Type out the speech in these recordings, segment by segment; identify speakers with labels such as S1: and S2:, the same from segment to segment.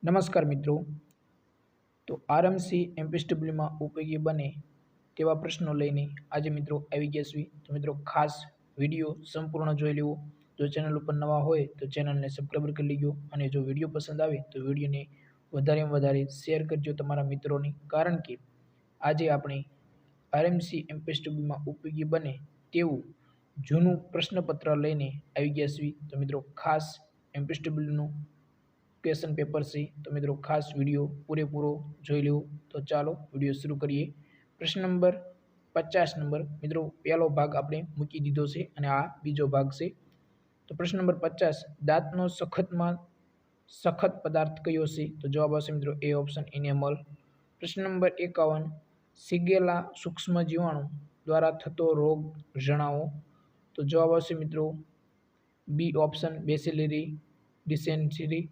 S1: નમસ્કાર મિત્રો. તો આરએમસી એમપીએસડબલ્યુમાં ઉપયોગી બને તેવા પ્રશ્નો લઈને આજે મિત્રો આવી ગયા છીએ. તો મિત્રો ખાસ વિડીયો સંપૂર્ણ જોઈ લેવો. જો ચેનલ ઉપર નવા હોય તો ચેનલને સબસ્ક્રાઈબ કરી લેજો અને જો વિડીયો પસંદ આવે તો વિડીયોને વધારેમાં વધારે શેર કરજો તમારા મિત્રોની, કારણ કે આજે આપણે આરએમસી એમપીએસડબલ્યુમાં ઉપયોગી બને તેવું જૂનું પ્રશ્નપત્ર લઈને આવી ગયા છીએ. તો મિત્રો ખાસ એમપીએસડબલ્યુનું ક્વેશ્ચન પેપર છે, તો મિત્રો ખાસ વિડીયો પૂરેપૂરો જોઈ લેવો. તો ચાલો વિડીયો શરૂ કરીએ. પ્રશ્ન નંબર 50 મિત્રો પહેલો ભાગ આપણે મૂકી દીધો છે અને આ બીજો ભાગ છે. તો પ્રશ્ન નંબર 50, દાંતનો સખત પદાર્થ કયો છે? તો જવાબ આવશે મિત્રો એ ઓપ્શન ઇનેમલ. પ્રશ્ન નંબર 51, સીગેલા સૂક્ષ્મ જીવાણુ દ્વારા થતો રોગ જણાવો. તો જવાબ આવશે મિત્રો બી ઓપ્શન બેસિલરી ડિસેન્ટરી,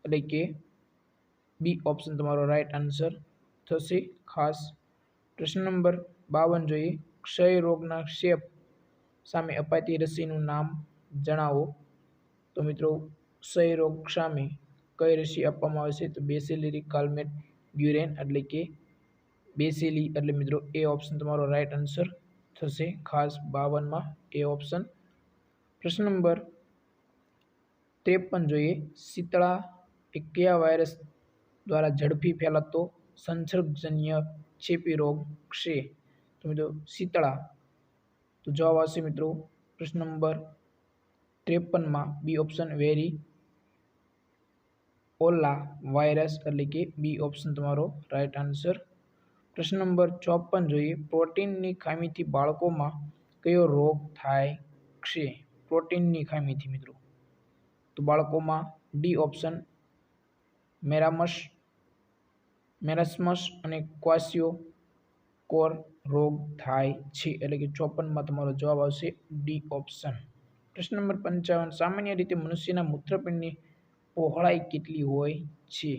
S1: એટલે કે બી ઓપ્શન તમારો રાઈટ આન્સર થશે ખાસ. પ્રશ્ન નંબર 52 જોઈએ, ક્ષય રોગના ચેપ સામે અપાતી રસીનું નામ જણાવો. તો મિત્રો ક્ષય રોગ સામે કઈ રસી આપવામાં આવે છે? તો બેસિલરી કાલ્મેટ બ્યુરેન, એટલે કે બેસિલી, એટલે મિત્રો એ ઓપ્શન તમારો રાઈટ આન્સર થશે ખાસ 52માં એ ઓપ્શન. પ્રશ્ન નંબર 53 જોઈએ, શીતળા એ કયા વાયરસ દ્વારા ઝડપી ફેલાતો સંસર્ગજન્ય ચેપી રોગ છે? તો મિત્રો શીતળા. તો જવાબ આવશે મિત્રો પ્રશ્ન નંબર 53માં બી ઓપ્શન વેરી ઓલા વાયરસ, એટલે કે બી ઓપ્શન તમારો રાઈટ આન્સર. પ્રશ્ન નંબર 54 જોઈએ, પ્રોટીનની ખામીથી બાળકોમાં કયો રોગ થાય છે? પ્રોટીનની ખામીથી મિત્રો તો બાળકોમાં ડી ઓપ્શન મેરાસ્મસ અને ક્વાશિયોકોર રોગ થાય છે, એટલે કે 54માં તમારો જવાબ આવશે ડી ઓપ્શન. પ્રશ્ન નંબર 55, સામાન્ય રીતે મનુષ્યના મૂત્રપિંડની પહોળાઈ કેટલી હોય છે?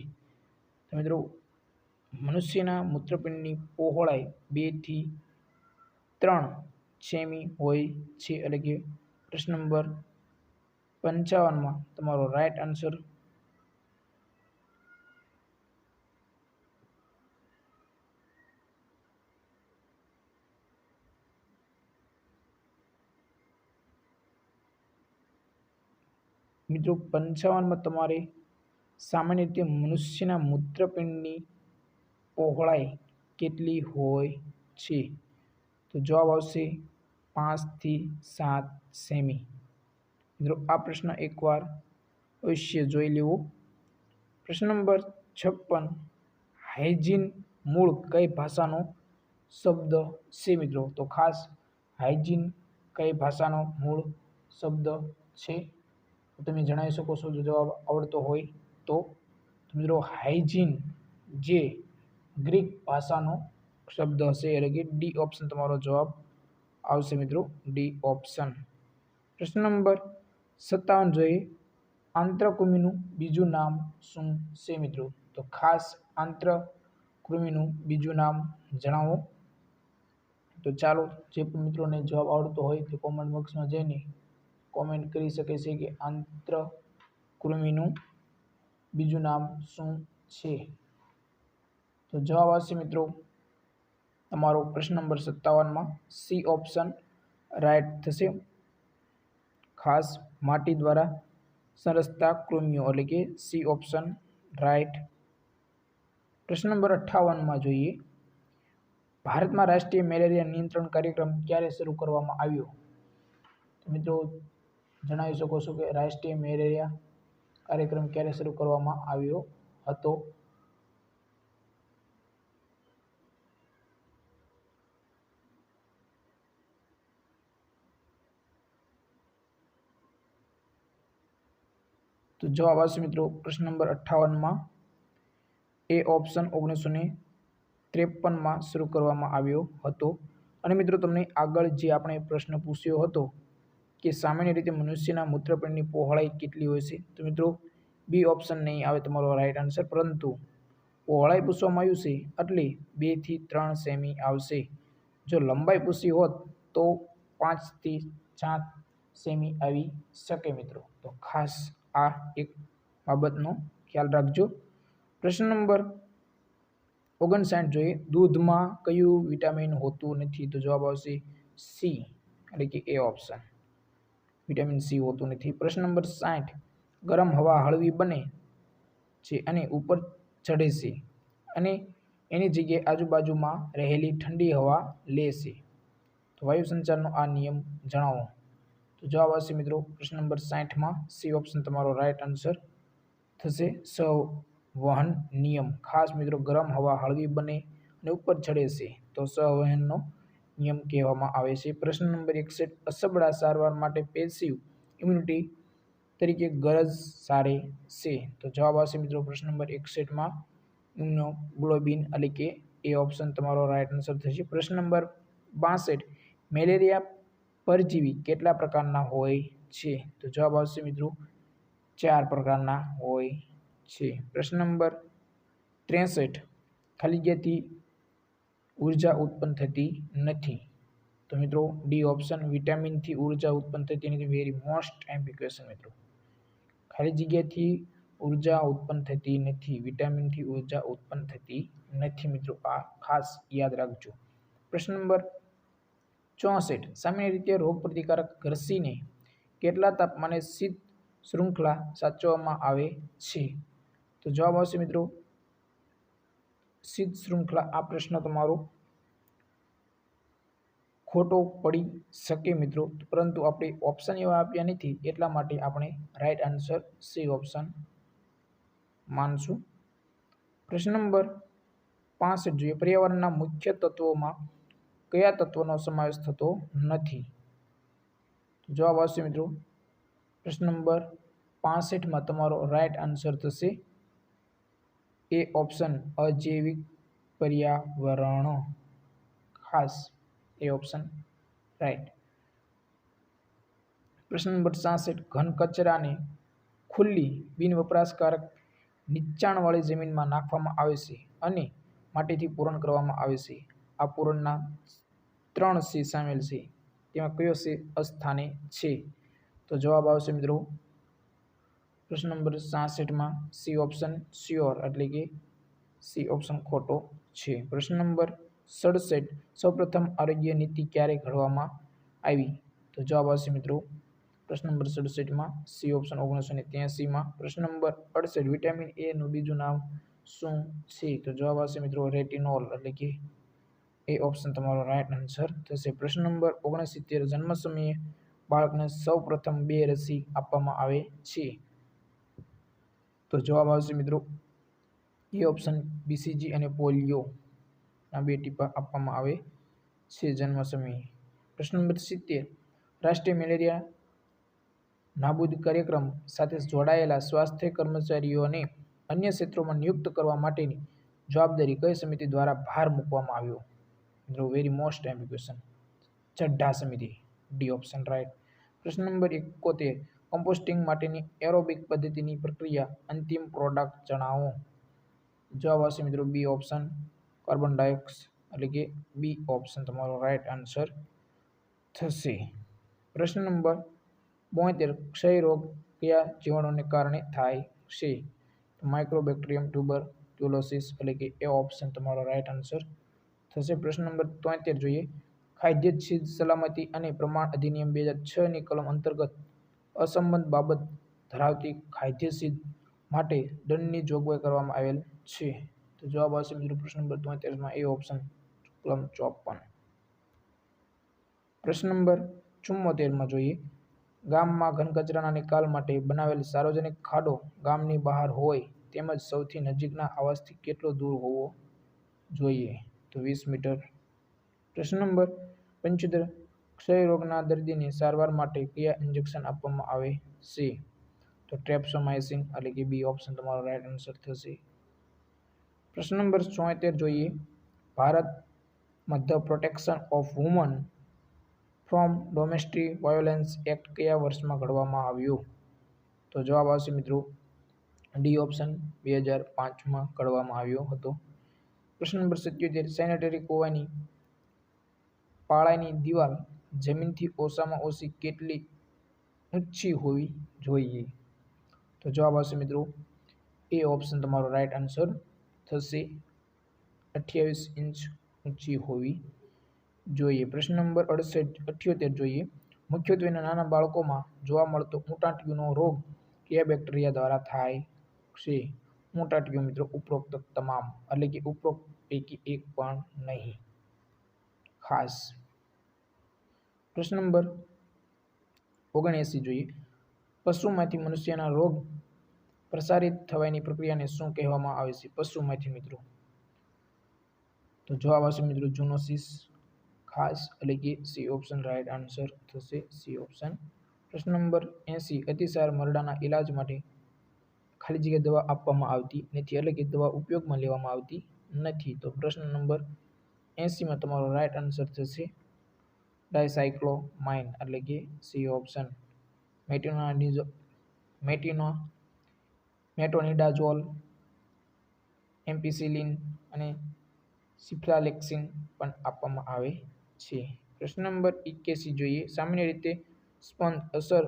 S1: તો મિત્રો મનુષ્યના મૂત્રપિંડની પહોળાઈ 2 થી 3 સેમી હોય છે, એટલે કે પ્રશ્ન નંબર 55માં તમારો રાઈટ આન્સર મિત્રો 55માં તમારે સામાન્ય રીતે મનુષ્યના મૂત્રપિંડની પહોળાઈ કેટલી હોય છે? તો જવાબ આવશે 5 થી 7 સેમી. મિત્રો આ પ્રશ્ન એકવાર અવશ્ય જોઈ લેવો. પ્રશ્ન નંબર 56, હાઇજીન મૂળ કઈ ભાષાનો શબ્દ છે? મિત્રો તો ખાસ હાઇજીન કઈ ભાષાનો મૂળ શબ્દ છે? તમે જણાવી શકો છો જો જવાબ આવડતો હોય તો. મિત્રો હાઇજીન જે ગ્રીક ભાષાનો શબ્દ હશે, એટલે કે ડી ઓપ્શન તમારો જવાબ આવશે મિત્રો ડી ઓપ્શન. પ્રશ્ન નંબર 57 જોઈએ, આંત્રકૃમિનું બીજું નામ શું છે? મિત્રો તો ખાસ આંત્રકૃમિનું બીજું નામ જણાવો. તો ચાલો જે પણ મિત્રોને જવાબ આવડતો હોય તે કોમેન્ટ બોક્સમાં જઈને કોમેન્ટ કરી શકે છે કે આંત્રકૃમિનું બીજું નામ શું છે. તો જવાબ આવશે મિત્રો તમારો પ્રશ્ન નંબર 57માં સી ઓપ્શન રાઈટ થશે ખાસ, માટી દ્વારા સંરચતા કૃમિઓ, એટલે કે સી ઓપ્શન રાઈટ. પ્રશ્ન નંબર 58માં જોઈએ, ભારતમાં રાષ્ટ્રીય મેલેરિયા નિયંત્રણ કાર્યક્રમ ક્યારે શરૂ કરવામાં આવ્યો? તો મિત્રો જણાવી શકો છો કે રાષ્ટ્રીય મેલેરિયા કાર્યક્રમ ક્યારે શરૂ કરવામાં આવ્યો હતો? તો જવાબ આવશે મિત્રો પ્રશ્ન નંબર 58માં એ ઓપ્શન 1953માં શરૂ કરવામાં આવ્યો હતો. અને મિત્રો તમને આગળ જે આપણે પ્રશ્ન પૂછ્યો હતો કે સામાન્ય રીતે મનુષ્યના મૂત્રપિંડની પહોળાઈ કેટલી હોય છે? તો મિત્રો બી ઓપ્શન નહીં આવે તમારો રાઈટ આન્સર, પરંતુ પહોળાઈ પૂછવામાં આવ્યું છે એટલે 2 થી 3 સેમી આવશે. જો લંબાઈ પૂછી હોત તો 5 થી 7 સેમી આવી શકે મિત્રો. તો ખાસ આ એક બાબતનો ખ્યાલ રાખજો. પ્રશ્ન નંબર 59 જોઈએ, દૂધમાં કયું વિટામિન હોતું નથી? તો જવાબ આવશે સી, એટલે કે એ ઓપ્શન, વિટામિન સી હોતું નથી. પ્રશ્ન નંબર 60, ગરમ હવા હળવી બને છે અને ઉપર ચઢે છે અને એની જગ્યાએ આજુબાજુમાં રહેલી ઠંડી હવા લે છે, તો વાયુ સંચારનો આ નિયમ જણાવો. તો જવાબ આવશે મિત્રો પ્રશ્ન નંબર 60માં સી ઓપ્શન તમારો રાઈટ આન્સર થશે, સંવહન નિયમ. ખાસ મિત્રો ગરમ હવા હળવી બને અને ઉપર ચડે છે તો સંવહનનો નિયમ કહેવામાં આવે છે. પ્રશ્ન નંબર 61, અસબળા સારવાર માટે પેસિવ ઇમ્યુનિટી તરીકે ગરજ સારે છે, તો જવાબ આવશે મિત્રો પ્રશ્ન નંબર 61માં ઇમ્યુનોગ્લોબિન, એટલે કે એ ઓપ્શન તમારો રાઈટ આન્સર થશે. પ્રશ્ન નંબર 62, મેલેરિયા પરજીવી કેટલા પ્રકારના હોય છે? તો જવાબ આવશે મિત્રો 4 પ્રકારના હોય છે. પ્રશ્ન નંબર 63, ખાલી જગ્યાથી ઉર્જા ઉત્પન્ન થતી નથી, તો મિત્રો ડી ઓપ્શન, વિટામિનથી ઉર્જા ઉત્પન્ન થતી નથી. વેરી મોસ્ટ એમપી ક્વેશ્ચન મિત્રો, ખાલી જગ્યાથી ઉર્જા ઉત્પન્ન થતી નથી, વિટામિનથી ઉર્જા ઉત્પન્ન થતી નથી મિત્રો, આ ખાસ યાદ રાખજો. પ્રશ્ન નંબર 64, સામાન્ય રીતે રોગપ્રતિકારક રસીને કેટલા તાપમાને શીત શૃંખલા સાચવવામાં આવે છે? તો જવાબ આવશે મિત્રો શીત શૃંખલા. આ પ્રશ્ન તમારો ખોટો પડી શકે મિત્રો, પરંતુ આપણે ઓપ્શન એવા આપ્યા નથી એટલા માટે આપણે રાઈટ આન્સર સી ઓપ્શન માનશું. પ્રશ્ન નંબર 65 જોઈએ, પર્યાવરણના મુખ્ય તત્વોમાં કયા તત્વનો સમાવેશ થતો નથી? જવાબ આવશે મિત્રો પ્રશ્ન નંબર 65માં તમારો રાઈટ આન્સર થશે એ ઓપ્શન, અજૈવિક પર્યાવરણ. ખાસ એ ઓપ્શન રાઈટ. પ્રશ્ન નંબર 66, ઘન કચરાને ખુલ્લી બિનવપરાશકારક નીચાણવાળી જમીનમાં નાખવામાં આવે છે અને માટીથી પૂરણ કરવામાં આવે છે. આ પૂરણના 3 સી સામેલ છે, તેમાં કયો સી અસ્થાને છે? તો જવાબ આવશે મિત્રો પ્રશ્ન નંબર 66માં સી ઓપ્શન શ્યોર, એટલે કે સી ઓપ્શન ખોટો છે. પ્રશ્ન નંબર 67, સૌપ્રથમ આરોગ્ય નીતિ ક્યારે ઘડવામાં આવી? તો જવાબ આવશે મિત્રો પ્રશ્ન નંબર 67માં સી ઓપ્શન 1983માં. પ્રશ્ન નંબર 68, વિટામિન એ નું બીજું નામ શું છે? તો જવાબ આવશે મિત્રો રેટિનોલ, એટલે કે એ ઓપ્શન તમારો રાઈટ આન્સર થશે. પ્રશ્ન નંબર 69, જન્મ સમયે બાળકને સૌ પ્રથમ 2 રસી આપવામાં આવે છે, તો જવાબ આવશે મિત્રો એ ઓપ્શન, બીસીજી અને પોલિયો ના 2 ટીપા આપવામાં આવે છે જન્મ સમયે. પ્રશ્ન નંબર 70, રાષ્ટ્રીય મેલેરિયા નાબૂદ કાર્યક્રમ સાથે જોડાયેલા સ્વાસ્થ્ય કર્મચારીઓને અન્ય ક્ષેત્રોમાં નિયુક્ત કરવા માટેની જવાબદારી કઈ સમિતિ દ્વારા ભાર મૂકવામાં આવ્યો? મિત્રો very most MP question, Chadha સમિતિ, ડી ઓપ્શન રાઈટ. પ્રશ્ન નંબર 71, કમ્પોસ્ટિંગ માટેની એરોબિક પદ્ધતિની પ્રક્રિયા અંતિમ પ્રોડક્ટ જણાવો. જવાબ આવશે મિત્રો બી ઓપ્શન, કાર્બન ડાયોક્સાઇડ, એટલે કે બી ઓપ્શન તમારો રાઈટ આન્સર થશે. પ્રશ્ન નંબર 72, ક્ષય રોગ કયા જીવાણુને કારણે થાય છે? તો માઇક્રોબેક્ટેરિયમ ટ્યુબરક્યુલોસિસ, એટલે કે એ ઓપ્શન તમારો રાઈટ આન્સર થશે. પ્રશ્ન નંબર 73 જોઈએ, ખાદ્ય ચીજ સલામતી અને પ્રમાણ અધિનિયમ 2006 ની કલમ અંતર્ગત અસંબદ્ધ બાબત ધરાવતી ખાદ્ય ચીજ માટે દંડની જોગવાઈ કરવામાં આવેલ છે, તો જવાબ આવશે મિત્રો પ્રશ્ન નંબર 73માં એ ઓપ્શન, કલમ 54. પ્રશ્ન નંબર 74માં જોઈએ, ગામમાં ઘન કચરાના નિકાલ માટે બનાવેલ સાર્વજનિક ખાડો ગામની બહાર હોય તેમજ સૌથી નજીકના આવાસથી કેટલો દૂર હોવો જોઈએ? તો 20 મીટર. પ્રશ્ન નંબર 75, ક્ષય રોગના દર્દીને સારવાર માટે કયા ઇન્જેક્શન આપવામાં આવે છે? તો ટ્રેપ્સોમાઇસિન, એટલે કે બી ઓપ્શન તમારો રાઈટ આન્સર થશે. પ્રશ્ન નંબર 74 જોઈએ, ભારતમાં the protection of woman from domestic violence act કયા વર્ષમાં ઘડવામાં આવ્યો? તો જવાબ આવશે મિત્રો ડી ઓપ્શન, 2005માં ઘડવામાં આવ્યો હતો. પ્રશ્ન નંબર 77, સેનેટરી કૂવાની પાળાની દિવાલ જમીનથી ઓછામાં ઓછી કેટલી ઊંચી હોવી જોઈએ? તો જવાબ આવશે મિત્રો એ ઓપ્શન તમારો રાઈટ આન્સર થશે. 28 ઇંચ ઊંચી હોવી જોઈએ. પ્રશ્ન નંબર 78 જોઈએ. મુખ્યત્વે નાના બાળકોમાં જોવા મળતો ઊંટાટિયુંનો રોગ કયા બેક્ટેરિયા દ્વારા થાય છે? ઊંટાટિયું મિત્રો ઉપરોક્ત તમામ એટલે કે ઉપરોક્ત પૈકી એક પણ નહીં. ખાસ પ્રશ્ન નંબર 79 જોઈએ. પશુમાંથી મનુષ્યના રોગ પ્રસારિત થવાની પ્રક્રિયાને શું કહેવામાં આવે છે? પશુમાંથી મિત્રો તો જવાબ આવશે મિત્રો ઝૂનોસિસ. ખાસ એટલે કે સી ઓપ્શન રાઈટ આન્સર થશે. C option. પ્રશ્ન નંબર 80. અતિસાર મરડાના ઇલાજ માટે ખાલી જગ્યા દવા આપવામાં આવતી નથી એટલે કે દવા ઉપયોગમાં લેવામાં આવતી નથી. તો પ્રશ્ન નંબર 80માં તમારો રાઈટ આન્સર થશે ડાયસાયક્લોમાઇન એટલે કે સી ઓપ્શન. મેટોનિડાઝોલ, એમ્પિસિલિન અને સિફ્લાલેક્સિન પણ આપવામાં આવે છે. પ્રશ્ન નંબર 81 જોઈએ. સામાન્ય રીતે સ્પંદ અસર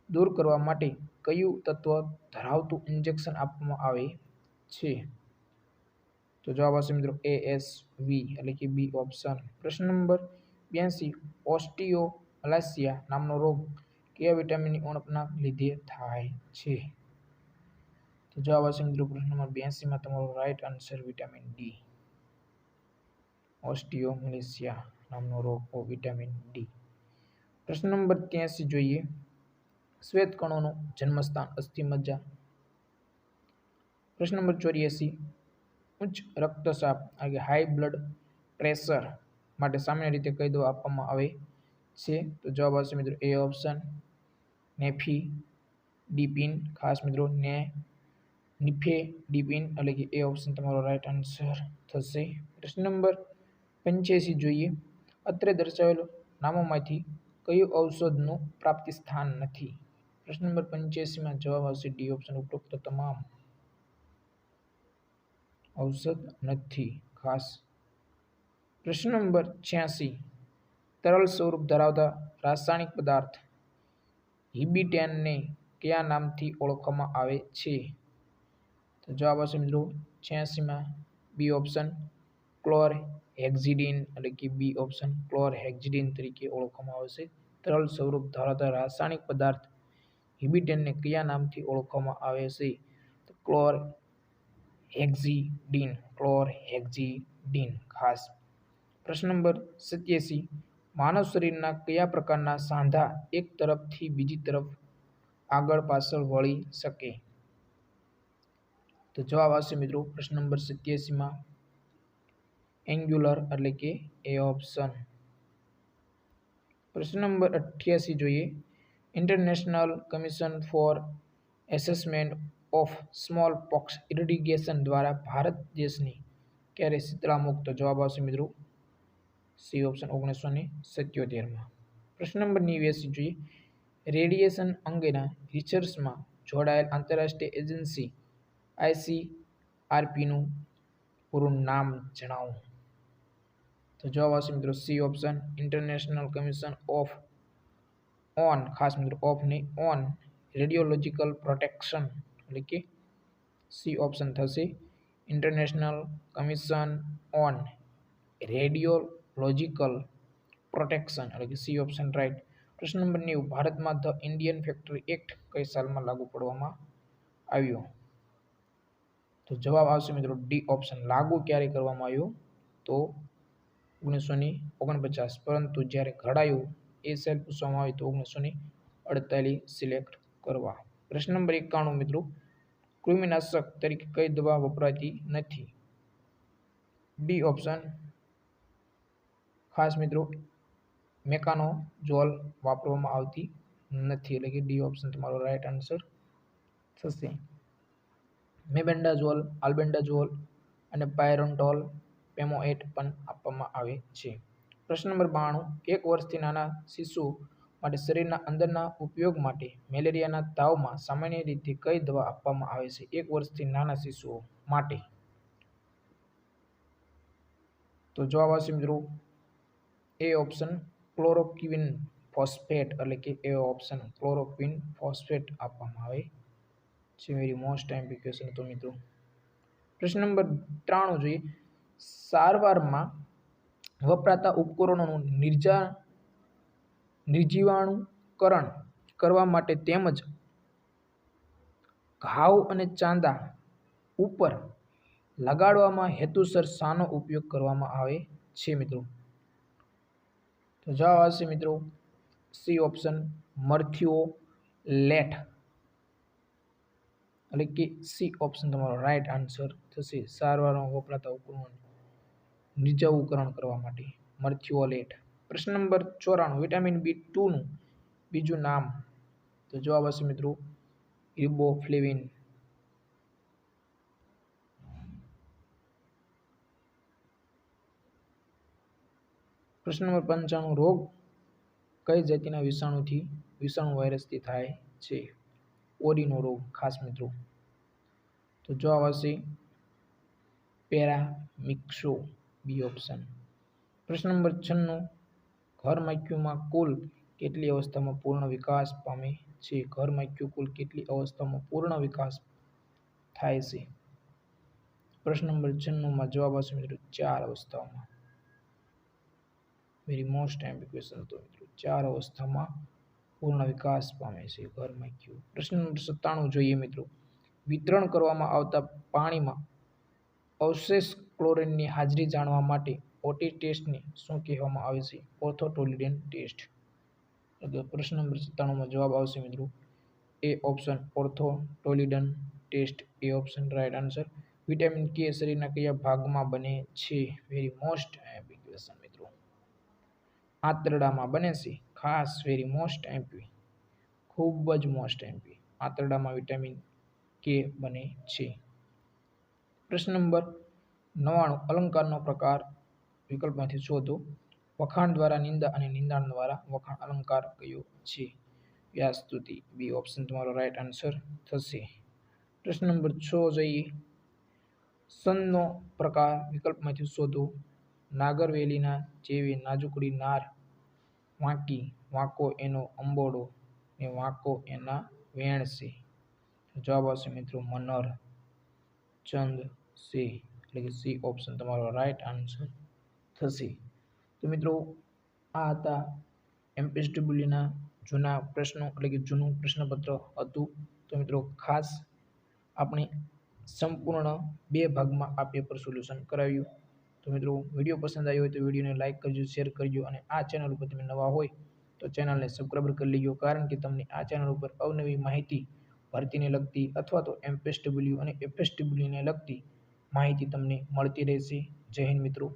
S1: દૂર કરવા માટે કયું તત્વ ધરાવતું ઇન્જેક્શન આપવામાં આવે છે? તો જવાબ આવશે મિત્રો ASV એટલે કે બી ઓપ્શન. પ્રશ્ન નંબર 82. ઓસ્ટિયોમલાસિયા નામનો રોગ કયા વિટામિનની ઉણપના લીધે થાય છે? તો જવાબ આવશે મિત્રો પ્રશ્ન નંબર 82માં તમારો રાઈટ આન્સર વિટામિન ડી. ઓસ્ટિયોમલેસિયા નામનો રોગ વિટામિન ડી. પ્રશ્ન નંબર 83 જોઈએ. શ્વેત કણોનું જન્મસ્થાન અસ્થિમજ્જા. પ્રશ્ન નંબર 84. ઉચ્ચ રક્તચાપ એટલે કે હાઈ બ્લડ પ્રેશર માટે સામાન્ય રીતે કઈ દવા આપવામાં આવે છે? તો જવાબ આવશે મિત્રો એ ઓપ્શન નેફિડિપિન. ખાસ મિત્રો નિફેડિપિન એટલે કે એ ઓપ્શન તમારો રાઈટ આન્સર થશે. પ્રશ્ન નંબર 85 જોઈએ. અત્રે દર્શાવેલ નામોમાંથી કયું ઔષધનું પ્રાપ્તિ સ્થાન નથી? પ્રશ્ન નંબર 85માં જવાબ આવશે ડી ઓપ્શન. ઉપરોક્ત તમામ ઔષધ નથી. ખાસ પ્રશ્ન નંબર 86. તરલ સ્વરૂપ ધરાવતા રાસાયણિક પદાર્થ હિબિટેનને કયા નામથી ઓળખવામાં આવે છે? તો જવાબ આવશે મિત્રો 86માં બી ઓપ્શન ક્લોરહેક્સિડિન એટલે કે બી ઓપ્શન ક્લોરહેક્સિડિન તરીકે ઓળખવામાં આવશે. તરલ સ્વરૂપ ધરાવતા રાસાયણિક પદાર્થ હિબિટેનને કયા નામથી ઓળખવામાં આવે છે? તો ક્લોરહેક્સિડિન. ક્લોરહેક્સિડિન. ખાસ પ્રશ્ન નંબર 87. માનવ શરીરના કયા પ્રકારના સાંધા એક તરફથી બીજી તરફ આગળ પાછળ વળી શકે? તો જવાબ આવશે મિત્રો પ્રશ્ન નંબર 87માં એન્ગ્યુલર એટલે કે એ ઓપ્શન. પ્રશ્ન નંબર 88 જોઈએ. International commission four assessment of small POX ઇરેડિકેશન દ્વારા ભારત દેશની ક્યારે શીતળા મુક્ત? જવાબ આવશે મિત્રો સી ઓપ્શન 1977માં. પ્રશ્ન નંબર 89 જોઈએ. રેડિયેશન અંગેના રિસર્ચમાં જોડાયેલ આંતરરાષ્ટ્રીય એજન્સી ICRPનું પૂરું નામ જણાવો. તો જવાબ આવશે મિત્રો C option. International commission of on. ખાસ મિત્રો ઓફ નહીં ઓન રેડિયોલોજિકલ પ્રોટેક્શન એટલે કે સી ઓપ્શન થશે. ઇન્ટરનેશનલ કમિશન ઓન રેડિયોલોજિકલ પ્રોટેક્શન એટલે કે સી ઓપ્શન રાઈટ. પ્રશ્ન નંબર 90. ભારતમાં ધ ઇન્ડિયન ફેક્ટરી એક્ટ કઈ સાલમાં લાગુ પાડવામાં આવ્યો? તો જવાબ આવશે મિત્રો ડી ઓપ્શન. લાગુ ક્યારે કરવામાં આવ્યો? તો 1949. પરંતુ જ્યારે ઘડાયું એ સાલ પૂછવામાં આવે તો 1948 સિલેક્ટ કરવા. પ્રશ્ન નંબર 91 મિત્રો. કૃમિનાશક તરીકે કઈ દવા વપરાતી નથી? D option. ખાસ મિત્રો મેકાનોઝોલ વાપરવામાં આવતી નથી એટલે કે ડી ઓપ્શન તમારો રાઈટ આન્સર થશે. મેબેન્ડાઝોલ, આલ્બેન્ડાઝોલ અને પાયરોન્ટોલ પેમોએટ પણ આપવામાં આવે છે. પ્રશ્ન નંબર 92. 1 વર્ષથી નાના શિશુ માટે શરીરના અંદરના ઉપયોગ માટે મેલેરિયાના તાવમાં સામાન્ય રીતે કઈ દવા આપવામાં આવે છે? 1 વર્ષથી નાના શિશુઓ માટે. તો જવાબ આવશે મિત્રો એ ઓપ્શન ક્લોરોક્વિન ફોસ્ફેટ એટલે કે એ ઓપ્શન ક્લોરોક્વિન ફોસ્ફેટ આપવામાં આવે છે વેરી મોસ્ટ ટાઈમ ક્વેશ્ચન હતો મિત્રો. પ્રશ્ન નંબર 93 જોઈએ. સારવારમાં વપરાતા ઉપકરણોનું નિર્જીવાણુકરણ કરવા માટે તેમજ ઘાવ અને ચાંદા ઉપર લગાડવામાં હેતુસર શાનો ઉપયોગ કરવામાં આવે છે મિત્રો? તો જવાબ આવશે મિત્રો સી ઓપ્શન મર્થિયોલેટ, એટલે કે સી ઓપ્શન તમારો રાઈટ આન્સર થશે. સારવારમાં વપરાતા ઉપકરણોનું નિર્જલીકરણ કરવા માટે મર્થિયોલેટ. પ્રશ્ન નંબર 94. વિટામિન B2 નું બીજું નામ? તો જવાબ આવશે મિત્રો રિબોફ્લેવિન. પ્રશ્ન નંબર 95. રોગ કઈ જાતિના વિષાણુ વાયરસથી થાય છે? ઓરીનો રોગ ખાસ મિત્રો. તો જવાબ આવશે પેરામિક્સો, બી ઓપ્શન. પ્રશ્ન નંબર 96. ઘર માખીઓમાં કુલ કેટલી અવસ્થામાં પૂર્ણ વિકાસ પામે છે? ઘર માખીઓ કુલ કેટલી અવસ્થામાં પૂર્ણ વિકાસ થાય છે? પ્રશ્ન નંબર 96 માં જવાબ આવશે મિત્રો 4 અવસ્થાઓમાં. વેરી મોસ્ટ ટાઈમ ક્વેશ્ચન હતો મિત્રો. 4 અવસ્થામાં પૂર્ણ વિકાસ પામે છે ઘર માખીઓ. પ્રશ્ન નંબર 97 જોઈએ મિત્રો. વિતરણ કરવામાં આવતા પાણીમાં અવશેષ ક્લોરીનની હાજરી જાણવા માટે ઓટી ટેસ્ટને શું કહેવામાં આવે છે? ઓર્થો-ટોલિડન ટેસ્ટ. પ્રશ્ન નંબર 97 માં જવાબ આવશે મિત્રો એ ઓપ્શન ઓર્થો-ટોલિડન ટેસ્ટ, એ ઓપ્શન રાઈટ આન્સર. વિટામિન કે શરીરના કયા ભાગમાં બને છે? વેરી મોસ્ટ ક્વેશ્ચન મિત્રો. આંતરડામાં બને છે ખાસ. વેરી મોસ્ટ એમપી, ખૂબ જ મોસ્ટ એમપી. આંતરડામાં વિટામિન કે બને છે. પ્રશ્ન નંબર 99. અલંકારનો પ્રકાર વિકલ્પમાંથી શોધો. વખાણ દ્વારા નિંદા અને નિંદાણ દ્વારા વખાણ. અલંકાર કયો છે? વ્યાસસ્તુતિ, બી ઓપ્શન તમારો રાઈટ આન્સર થશે. પ્રશ્ન નંબર 6 જોઈએ. સંદનો પ્રકાર વિકલ્પમાંથી શોધો. નાગરવેલીના જેવી નાજુકડી નાર, વાંકી, વાંકો એનો અંબોડો ને વાંકો એના વેણ છે. જવાબ આવશે મિત્રો મનર ચંદ છે, એટલે કે સી ઓપ્શન તમારો રાઈટ આન્સર થશે. તો મિત્રો આ હતા એમપીએસડબ્લ્યુના જૂના પ્રશ્નો, એટલે કે જૂનું પ્રશ્નપત્ર હતું. તો મિત્રો ખાસ આપણે સંપૂર્ણ 2 ભાગમાં આ પેપર સોલ્યુશન કરાવ્યું. તો મિત્રો વિડીયો પસંદ આવ્યો હોય તો વિડીયોને લાઇક કરજો, શેર કરજો, અને આ ચેનલ ઉપર તમે નવા હોય તો ચેનલને સબસ્ક્રાઈબ કરી લેજો, કારણ કે તમને આ ચેનલ ઉપર અવનવી માહિતી ભરતીને લગતી અથવા તો એમપીએસડબ્લ્યુ અને એફએસડબ્લ્યુને લગતી માહિતી તમને મળતી રહેશે. જય હિન્દ મિત્રો.